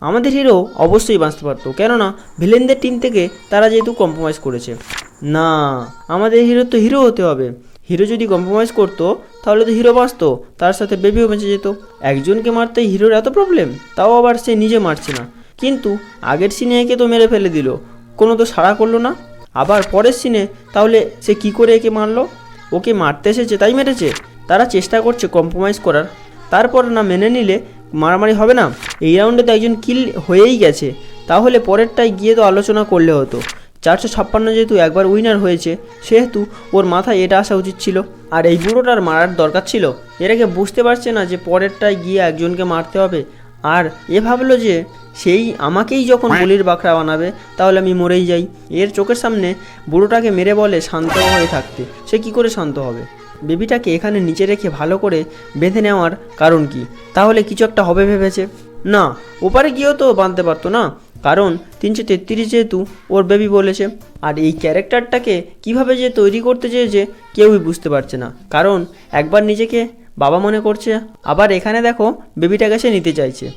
আমাদের হিরো অবশ্যই বাঁচতে পারতো, কেননা ভিলেনদের টিম থেকে তারা যেহেতু কম্প্রোমাইজ করেছে। না, আমাদের হিরো তো হিরো হতে হবে। হিরো যদি কম্প্রোমাইজ করতো তাহলে তো হিরো বাঁচতো, তার সাথে বেবিও বেঁচে যেত। একজনকে মারতে হিরোর এত প্রবলেম, তাও আবার সে নিজে মারছে না। কিন্তু আগের সিনে একে তো মেরে ফেলে দিল, কোনো তো সাড়া করলো না। আবার পরের সিনে তাহলে সে কি করে একে মারলো? ওকে মারতে এসেছে তাই মেরেছে? তারা চেষ্টা করছে কম্প্রোমাইজ করার, তারপর না মেনে নিলে মারামারি হবে না? এই রাউন্ডে তো একজন কিল হয়েই গেছে, তাহলে পরেরটায় গিয়ে তো আলোচনা করলে হতো। 456 যেহেতু একবার উইনার হয়েছে, সেহেতু ওর মাথায় এটা আসা উচিত ছিল। আর এই বুড়োটার মারার দরকার ছিল। এরাকে বুঝতে পারছে না যে পরেরটায় গিয়ে একজনকে মারতে হবে। আর এ ভাবলো যে সেই আমাকেই যখন বলির বাখরা বানাবে তাহলে আমি মরেই যাই। এর চোখের সামনে বুড়োটাকে মেরে বলে শান্ত হয়ে থাকতে। সে কি করে শান্ত হবে? বেবিটাকে এখানে নিচে রেখে ভালো করে বেঁধে নেওয়ার কারণ কি? তাহলে কিছু একটা হবে ভেবেছে। না, ওপারে গিয়েও তো বাঁধতে পারতো না, কারণ 333 যেহেতু ওর বেবি বলেছে। আর এই ক্যারেক্টারটাকে কিভাবে যে তৈরি করতে চেয়েছে কেউই বুঝতে পারছে না, কারণ একবার নিজেকে বাবা মনে করছে, আবার এখানে দেখো বেবিটাকে সে নিতে চাইছে।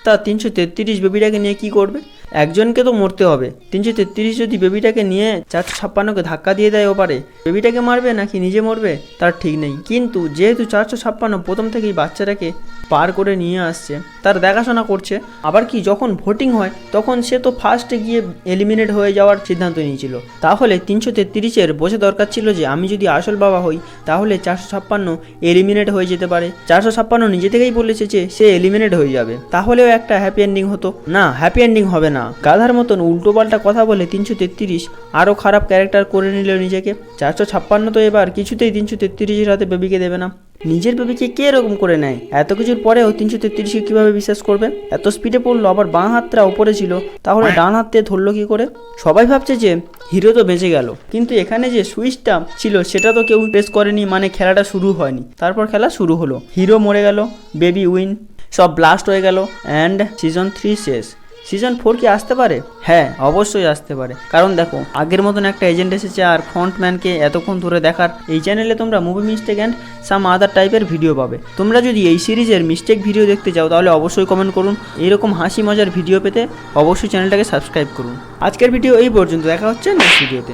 তা 333 বেবিটাকে নিয়ে কি করবে? একজনকে তো মরতে হবে। 333 যদি বেবিটাকে নিয়ে 456কে ধাক্কা দিয়ে দেয় ওপারে, বেবিটাকে মারবে নাকি নিজে মরবে তার ঠিক নেই। কিন্তু যেহেতু 456 প্রথম থেকেই বাচ্চাটাকে পার করে নিয়ে আসছে, তার দেখাশোনা করছে, আবার কি যখন ভোটিং হয় তখন সে তো ফার্স্টে গিয়ে এলিমিনেট হয়ে যাওয়ার সিদ্ধান্ত নিয়েছিল। তাহলে 333-এর বোঝা দরকার ছিল যে আমি যদি আসল বাবা হই তাহলে 456 এলিমিনেট হয়ে যেতে পারে। 456 নিজে থেকেই বলেছে যে সে এলিমিনেট হয়ে যাবে, তাহলেও একটা হ্যাপি এন্ডিং হতো। না, হ্যাপি এন্ডিং হবে না। গাধার মতন উল্টোপাল্টা কথা বলে 333 আরও খারাপ ক্যারেক্টার করে নিল নিজেকে। 456 তো এবার কিছুতেই 333-এর হাতে বেবিকে দেবে না। নিজের বেবিকে কে এরকম করে নেয়? এত কিছুর পরেও 333-কে কীভাবে বিশ্বাস করবে? এত স্পিডে পড়লো, আবার বাঁ হাতটা ওপরে ছিল, তাহলে ডান হাত দিয়ে ধরলো কী করে? সবাই ভাবছে যে হিরো তো বেঁচে গেল, কিন্তু এখানে যে সুইচটা ছিল সেটা তো কেউ প্রেস করেনি, মানে খেলাটা শুরু হয়নি। তারপর খেলা শুরু হলো, হিরো মরে গেল, বেবি উইন, সব ব্লাস্ট হয়ে গেল, অ্যান্ড সিজন 3 শেষ। সিজন 4 কি আসতে পারে? হ্যাঁ, অবশ্যই আসতে পারে, কারণ দেখো আগের মতন একটা এজেন্ট এসেছে, আর ফ্রন্টম্যানকে এতক্ষণ ধরে দেখার এই চ্যানেলে তোমরা মুভি মিস্টেক অ্যান্ড সাম আদার টাইপের ভিডিও পাবে। তোমরা যদি এই সিরিজের মিস্টেক ভিডিও দেখতে চাও তাহলে অবশ্যই কমেন্ট করুন। এইরকম হাসি মজার ভিডিও পেতে অবশ্যই চ্যানেলটাকে সাবস্ক্রাইব করুন। আজকের ভিডিও এই পর্যন্ত, দেখা হচ্ছে নেক্সট ভিডিওতে।